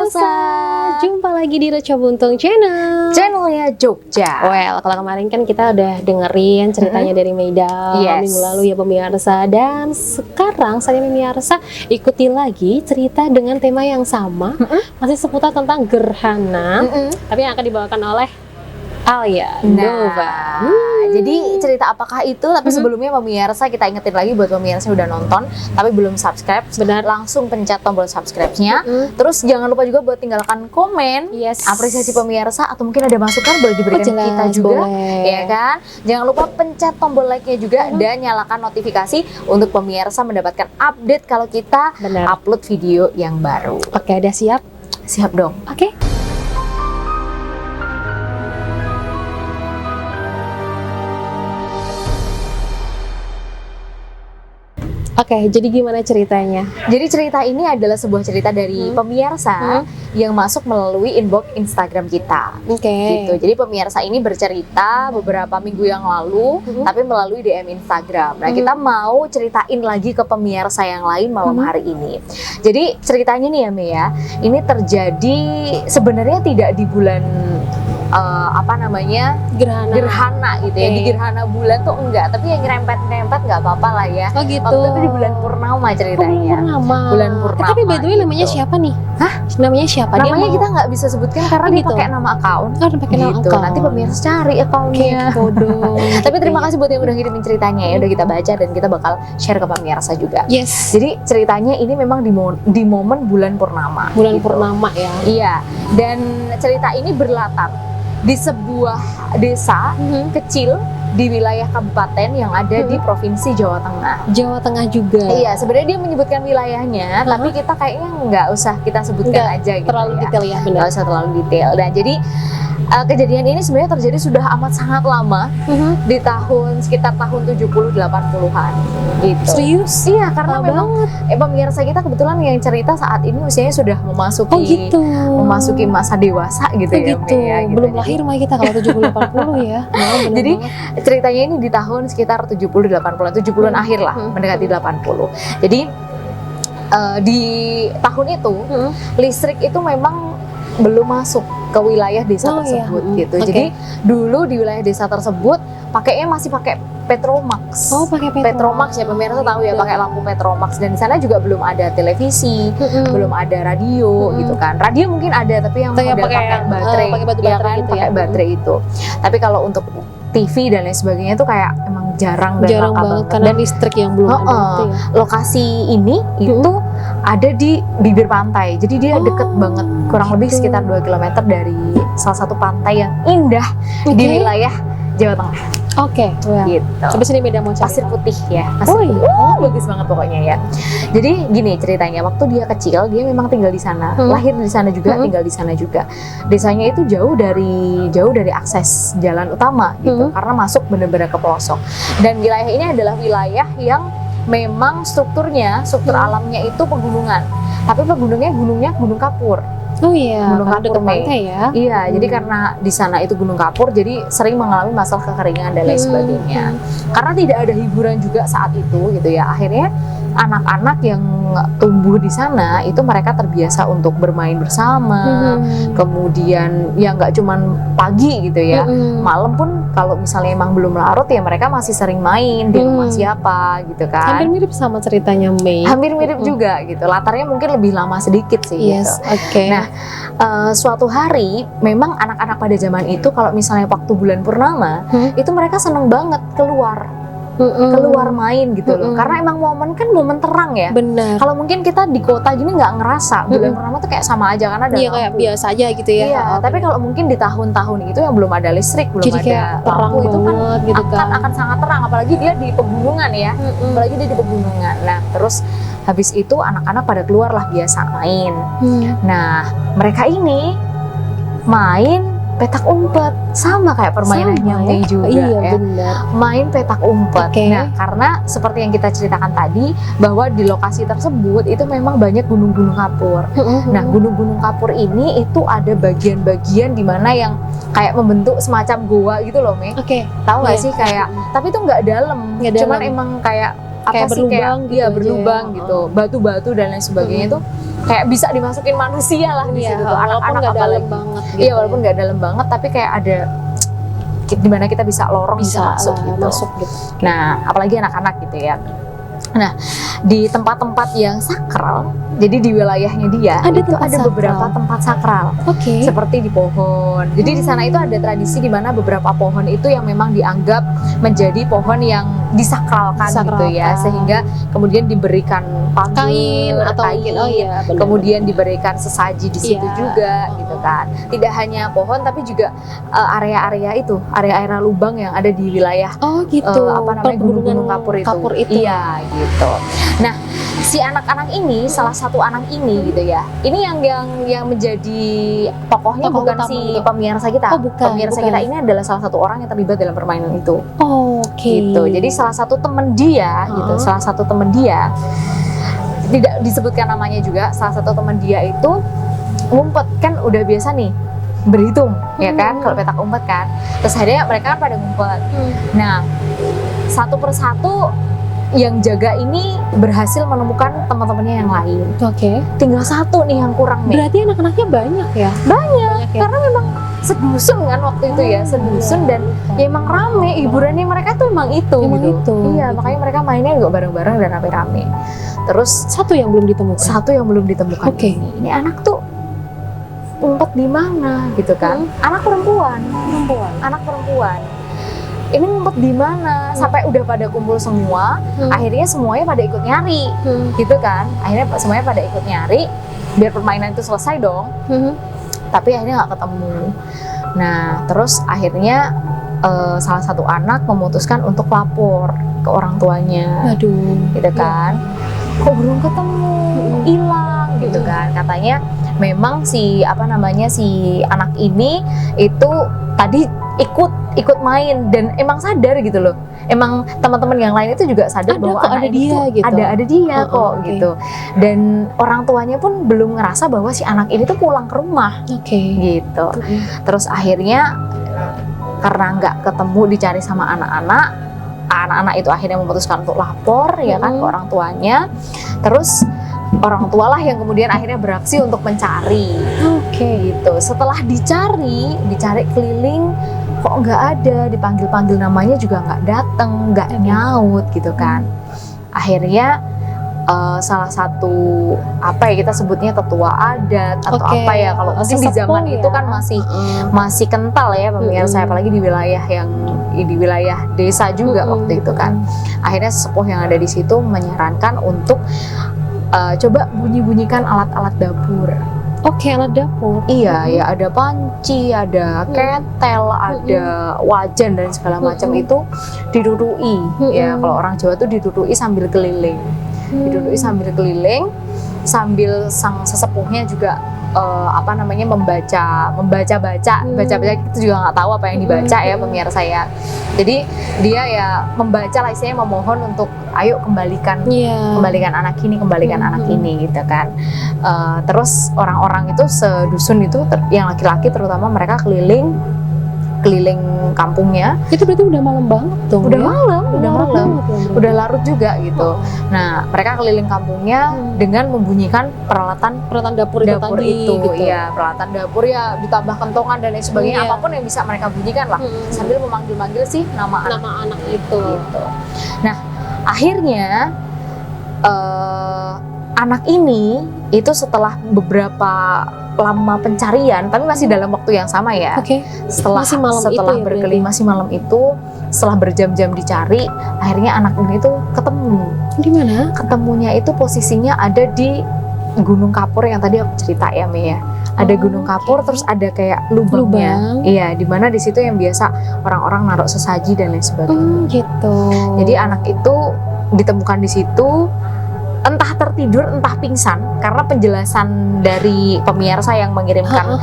pemirsa, jumpa lagi di Reca Buntung Channelnya Jogja. Well, kalau kemarin kan kita udah dengerin ceritanya dari Meida minggu lalu ya pemirsa. Dan sekarang saya pemirsa ikuti lagi cerita dengan tema yang sama, masih seputar tentang gerhana, tapi yang akan dibawakan oleh Alia Nova. Jadi cerita apakah itu? Tapi sebelumnya pemirsa, kita ingetin lagi buat pemirsa yang udah nonton tapi belum subscribe, langsung pencet tombol subscribe-nya. Terus jangan lupa juga buat tinggalkan komen, apresiasi pemirsa, atau mungkin ada masukan boleh diberikan kita juga, ya kan? Jangan lupa pencet tombol like-nya juga dan nyalakan notifikasi untuk pemirsa mendapatkan update kalau kita upload video yang baru. Oke, udah siap? Siap dong. Oke. Oke, jadi gimana ceritanya? Jadi cerita ini adalah sebuah cerita dari pemirsa yang masuk melalui inbox Instagram kita. Gitu. Jadi pemirsa ini bercerita beberapa minggu yang lalu, tapi melalui DM Instagram. Nah, kita mau ceritain lagi ke pemirsa yang lain malam hari ini. Jadi ceritanya nih ya Mia, ini terjadi sebenarnya tidak di bulan gerhana gitu ya. Di gerhana bulan tuh enggak, tapi yang nyerempet-nyerempet enggak apa-apa lah ya. Oh gitu. Waktu itu di bulan purnama ceritanya. Bulan purnama. Tapi by the way namanya siapa nih? Hah? Namanya siapa? Namanya kita nggak bisa sebutkan karena dia pakai nama akun. Pakai nama akun. Nanti pemirsa cari akunnya. Tapi terima kasih buat yang udah ngirimin ceritanya ya. Udah kita baca dan kita bakal share ke pemirsa juga. Jadi ceritanya ini memang di momen bulan purnama. Bulan purnama ya. Iya. Dan cerita ini berlatar di sebuah desa kecil di wilayah kabupaten yang ada di provinsi Jawa Tengah. Jawa Tengah juga. Iya, sebenarnya dia menyebutkan wilayahnya, tapi kita kayaknya nggak usah kita sebutkan aja gitu. Terlalu detail ya, benar. Nggak usah terlalu detail. Dan jadi kejadian ini sebenarnya terjadi sudah amat sangat lama, di sekitar tahun 70-80-an gitu. Serius? Iya, karena memang pemirsa kita kebetulan yang cerita saat ini usianya sudah memasuki masa dewasa gitu ya. Gitu. Gitu. Belum lahir mah kita kalau 70-80 ya. Jadi ceritanya ini di tahun sekitar 70-80-an, 70-an akhir lah, mendekati 80. Jadi di tahun itu listrik itu memang belum masuk ke wilayah desa tersebut gitu. Jadi dulu di wilayah desa tersebut masih pakai Petromax. Pakai Petromax ya, pemirsa tahu ya, pakai lampu Petromax. Dan di sana juga belum ada televisi, belum ada radio gitu kan. Radio mungkin ada tapi yang model pakai baterai, pakai baterai itu. Tapi kalau untuk TV dan lain sebagainya itu kayak emang jarang banget karena listrik yang belum ada gitu ya. Lokasi ini itu ada di bibir pantai, jadi dia deket banget, kurang lebih sekitar 2 km dari salah satu pantai yang indah di wilayah Jawa Tengah. Gitu. Coba sini beda mau cari pasir putih ya. Bagus banget pokoknya ya. Jadi gini ceritanya, waktu dia kecil dia memang tinggal di sana, lahir di sana juga, tinggal di sana juga. Desanya itu jauh dari akses jalan utama gitu, karena masuk bener-bener ke pelosok. Dan wilayah ini adalah wilayah yang memang struktur alamnya itu pegunungan. Tapi gunungnya gunung kapur. Gunung kapur pantai ya. Iya, jadi karena di sana itu gunung kapur, jadi sering mengalami masalah kekeringan dan lain sebagainya. Karena tidak ada hiburan juga saat itu gitu ya. Akhirnya anak-anak yang tumbuh di sana itu mereka terbiasa untuk bermain bersama. Kemudian ya nggak cuman pagi gitu ya, malam pun kalau misalnya emang belum larut ya mereka masih sering main di rumah siapa gitu kan. Hampir mirip sama ceritanya Mei. Hampir mirip juga gitu. Latarnya mungkin lebih lama sedikit sih gitu. Nah, suatu hari memang anak-anak pada zaman itu kalau misalnya waktu bulan purnama itu mereka seneng banget keluar main gitu loh, karena emang momen terang ya. Benar. Kalau mungkin kita di kota gini nggak ngerasa bulan purnama tuh kayak sama aja karena ada lampu. Kayak biasa aja gitu ya. Iya, tapi kalau mungkin di tahun-tahun itu yang belum ada listrik, belum jadi ada lampu itu kan akan sangat terang, apalagi dia di pegunungan ya. Nah, terus habis itu anak-anak pada keluar lah biasa main. Nah, mereka ini main petak umpet, sama kayak permainannya Mei juga ya. Main petak umpet. Nah, karena seperti yang kita ceritakan tadi bahwa di lokasi tersebut itu memang banyak gunung-gunung kapur. Nah, gunung-gunung kapur ini itu ada bagian-bagian di mana yang kayak membentuk semacam goa gitu loh, Mei. Tahu nggak sih kayak, tapi itu nggak dalam, cuman emang kayak kayak berlubang gitu, iya berlubang gitu, batu-batu dan lain sebagainya itu kayak bisa dimasukin manusia lah di situ tuh, anak-anak apalagi. Iya, walaupun nggak dalam banget, tapi kayak ada di mana kita bisa lorong, bisa masuk gitu. Nah, apalagi anak-anak gitu ya. Nah, di tempat-tempat yang sakral, jadi di wilayahnya dia ada beberapa tempat sakral. Seperti di pohon. Jadi di sana itu ada tradisi di mana beberapa pohon itu yang memang dianggap menjadi pohon yang disakralkan gitu ya, sehingga kemudian diberikan kain atau kemudian diberikan sesaji di situ juga gitu kan. Tidak hanya pohon tapi juga area-area area lubang yang ada di wilayah apa namanya Gunung Kapur itu. Iya gitu. Nah, si anak-anak ini, salah satu anak ini gitu ya, ini yang menjadi tokohnya bukan si pemirsa kita. Pemirsa kita ini adalah salah satu orang yang terlibat dalam permainan itu. Gitu. Jadi salah satu teman dia gitu, salah satu teman dia, tidak disebutkan namanya juga, salah satu teman dia itu ngumpet, kan udah biasa nih berhitung ya kan, kalau petak umpet kan. Terus akhirnya mereka kan pada ngumpet. Nah, satu persatu yang jaga ini berhasil menemukan teman-temannya yang lain. Tinggal satu nih yang kurang nih. Berarti anak-anaknya banyak ya? Banyak ya? Karena memang sedusun kan waktu itu ya, sedusun dan ya emang rame, hiburannya mereka tuh emang itu gitu. Iya, makanya mereka mainnya juga bareng-bareng dan rame-rame. Terus satu yang belum ditemukan. Ini anak tuh ngumpet di mana gitu kan? Anak perempuan. Ini ngumpet di mana? Sampai udah pada kumpul semua, akhirnya semuanya pada ikut nyari, gitu kan? Akhirnya semuanya pada ikut nyari, biar permainan itu selesai dong. Tapi akhirnya nggak ketemu. Nah, terus akhirnya salah satu anak memutuskan untuk lapor ke orang tuanya, gitu kan? Kok belum ketemu, hilang, gitu kan? Katanya memang si anak ini itu tadi ikut main dan emang sadar gitu loh. Emang teman-teman yang lain itu juga sadar bahwa anak ini ada dia kok gitu. Dan orang tuanya pun belum ngerasa bahwa si anak ini tuh pulang ke rumah. Gitu. Terus akhirnya karena nggak ketemu, dicari sama anak-anak itu akhirnya memutuskan untuk lapor ya kan ke orang tuanya. Terus orang tua lah yang kemudian akhirnya beraksi untuk mencari. Gitu. Setelah dicari keliling, kok nggak ada, dipanggil-panggil namanya juga nggak datang, nggak nyaut gitu kan. Akhirnya salah satu kita sebutnya ketua adat atau apa ya, kalau mungkin di zaman itu kan masih kental ya pemirsa, apalagi di wilayah desa juga waktu itu kan. Akhirnya sesepuh yang ada di situ menyarankan untuk coba bunyi-bunyikan alat-alat dapur. Alat dapur. Iya, ya ada panci, ada ketel, ada wajan dan segala macam itu didudui. Ya, kalau orang Jawa tuh didudui sambil keliling. Sambil sang sesepuhnya juga membaca itu juga nggak tahu apa yang dibaca ya pemirsa ya. Jadi dia ya membaca lah, istilahnya memohon untuk ayo kembalikan anak ini gitu kan. Terus orang-orang itu sedusun itu yang laki-laki terutama, mereka keliling kampungnya. Itu berarti udah malam banget dong. Udah malam. Udah larut juga gitu. Nah, mereka keliling kampungnya dengan membunyikan peralatan dapur itu. Iya, peralatan dapur ya, ditambah kentongan dan lain sebagainya, apapun yang bisa mereka bunyikan lah, sambil memanggil-manggil sih nama anak itu. Gitu. Nah, akhirnya anak ini itu setelah beberapa lama pencarian, tapi masih dalam waktu yang sama ya. Setelah malam itu, setelah berjam-jam dicari, akhirnya anak ini tuh ketemu. Di mana? Ketemunya itu posisinya ada di Gunung Kapur yang tadi aku cerita ya, Mia. Ada Gunung Kapur, terus ada kayak lubangnya. Iya, di mana di situ yang biasa orang-orang naruh sesaji dan lain sebagainya. Gitu. Jadi anak itu ditemukan di situ. Entah tertidur, entah pingsan, karena penjelasan dari pemirsa yang mengirimkan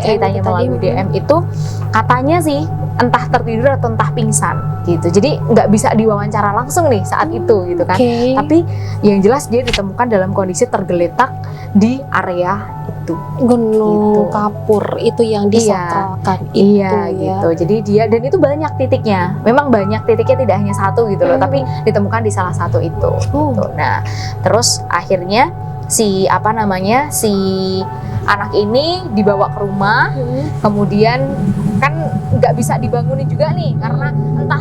ceritanya melalui DM itu, katanya sih entah tertidur atau entah pingsan gitu. Jadi nggak bisa diwawancara langsung nih saat itu gitu kan. Tapi yang jelas dia ditemukan dalam kondisi tergeletak di area itu. itu. Gunung Kapur itu yang disakralkan itu Iya ya. gitu. Jadi dia, dan itu banyak titiknya. Memang banyak titiknya, tidak hanya satu gitu loh, tapi ditemukan di salah satu itu. Gitu. Nah, terus akhirnya si anak ini dibawa ke rumah, kemudian kan nggak bisa dibangunin juga nih, karena entah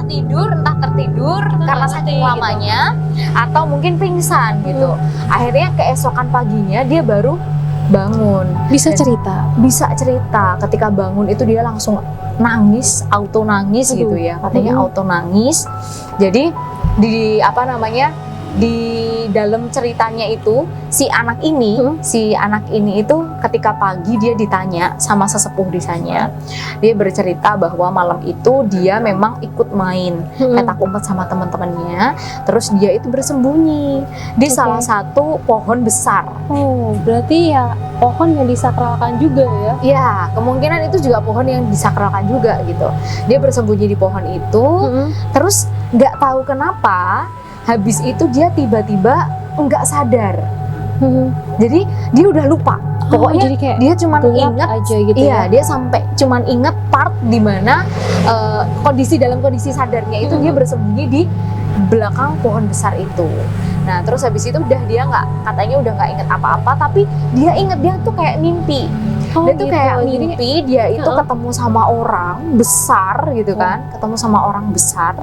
tertidur karena saking lamanya, atau mungkin pingsan gitu. Akhirnya keesokan paginya dia baru bangun. Bisa cerita Ketika bangun itu dia langsung nangis, auto nangis gitu ya, katanya auto nangis. Jadi di dalam ceritanya itu si anak ini itu ketika pagi dia ditanya sama sesepuh di sana, dia bercerita bahwa malam itu dia memang ikut main petak umpet sama teman-temannya, terus dia itu bersembunyi di salah satu pohon besar. Oh, berarti ya pohon yang disakralkan juga ya? Ya, kemungkinan itu juga pohon yang disakralkan juga gitu. Dia bersembunyi di pohon itu, terus nggak tahu kenapa habis itu dia tiba-tiba nggak sadar. Jadi dia udah lupa. Pokoknya jadi kayak dia cuma ingat aja gitu. Iya, dia sampai cuman inget part di mana dalam kondisi sadarnya itu dia bersembunyi di belakang pohon besar itu. Nah, terus habis itu dia katanya udah nggak inget apa-apa, tapi dia inget dia tuh kayak mimpi. Dia tuh kayak mimpi dia itu ketemu sama orang besar gitu kan, ketemu sama orang besar.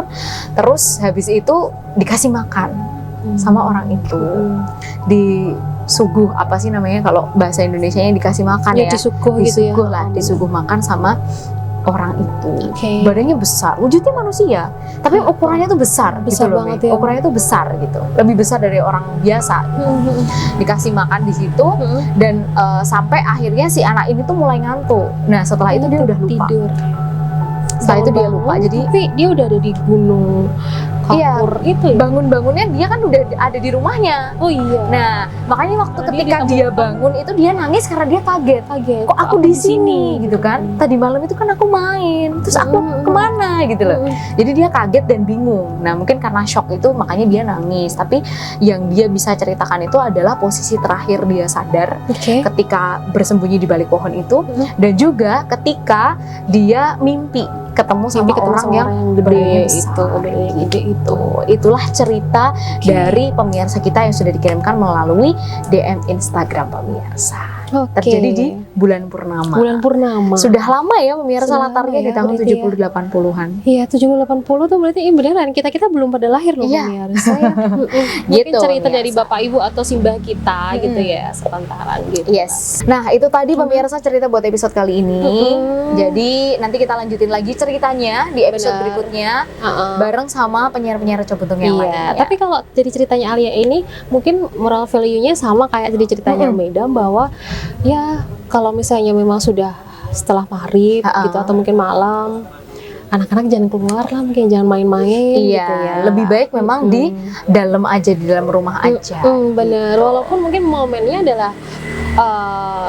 Terus habis itu dikasih makan sama orang itu. Disuguh apa sih namanya kalau bahasa Indonesianya dikasih makan ya? Disuguh gitu ya. Disuguh makan sama orang itu. Badannya besar, wujudnya manusia, tapi ukurannya tuh besar gitu loh. Banget ya. Ukurannya tuh besar gitu, lebih besar dari orang biasa gitu. Dikasih makan di situ dan sampai akhirnya si anak ini tuh mulai ngantuk. Nah, setelah itu dia udah lupa. Setelah itu dia lupa. Jadi tapi dia udah ada di Gunung Kapur itu ya? Bangun-bangunnya dia kan udah ada di rumahnya. Oh iya. Nah, makanya waktu ketika dia bangun itu dia nangis karena dia kaget. Kok aku di sini gitu kan? Tadi malam itu kan aku main, terus aku kemana gitu loh. Jadi dia kaget dan bingung. Nah, mungkin karena shock itu makanya dia nangis. Tapi yang dia bisa ceritakan itu adalah posisi terakhir dia sadar ketika bersembunyi di balik pohon itu, dan juga ketika dia mimpi ketemu sama orang yang gede itu. Itulah cerita dari pemirsa kita yang sudah dikirimkan melalui DM Instagram pemirsa. Terjadi di bulan purnama. Sudah lama ya pemirsa, latarnya di tahun 70-80-an. Iya, 70-80 tuh berarti beneran kita belum pada lahir loh pemirsa ya. Mungkin cerita dari bapak ibu atau simbah kita gitu ya, sepantaran gitu. Yes. Nah, itu tadi pemirsa cerita buat episode kali ini. Jadi nanti kita lanjutin lagi ceritanya di episode berikutnya bareng sama penyiar-penyiar Coba Buntung yang lainnya. Tapi kalau jadi ceritanya Alia ini mungkin moral value-nya sama kayak jadi ceritanya Medam, bahwa ya kalau misalnya memang sudah setelah maghrib gitu atau mungkin malam, anak-anak jangan keluar lah, mungkin jangan main-main gitu ya. Lebih baik memang di dalam aja, di dalam rumah aja. Bener, walaupun mungkin momennya adalah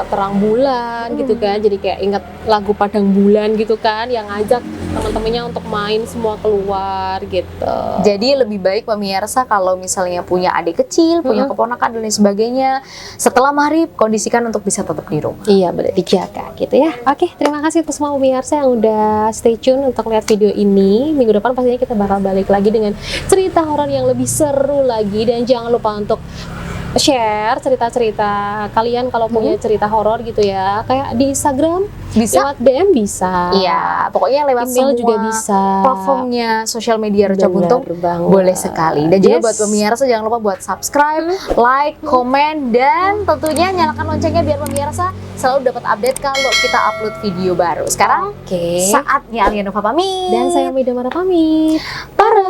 terang bulan gitu kan, jadi kayak ingat lagu Padang Bulan gitu kan, yang ngajak teman-temannya untuk main semua keluar gitu. Jadi lebih baik pemirsa kalau misalnya punya adik kecil, punya keponakan dan lain sebagainya, setelah maghrib kondisikan untuk bisa tetap di rumah. Iya, benar, dijaga gitu ya. Oke, terima kasih untuk semua pemirsa yang udah stay tune untuk lihat video ini. Minggu depan pastinya kita bakal balik lagi dengan cerita horor yang lebih seru lagi, dan jangan lupa untuk share cerita-cerita kalian kalau punya cerita horor gitu ya, kayak di Instagram, lewat DM bisa. Iya, pokoknya lewat email semua juga bisa. Platformnya sosial media Coba Buntung boleh sekali. Dan juga buat pemirsa jangan lupa buat subscribe, like, komen, dan tentunya nyalakan loncengnya biar pemirsa selalu dapat update kalau kita upload video baru. Sekarang saatnya Alia Nova pamit. Dan saya Mida Mara pamit. Para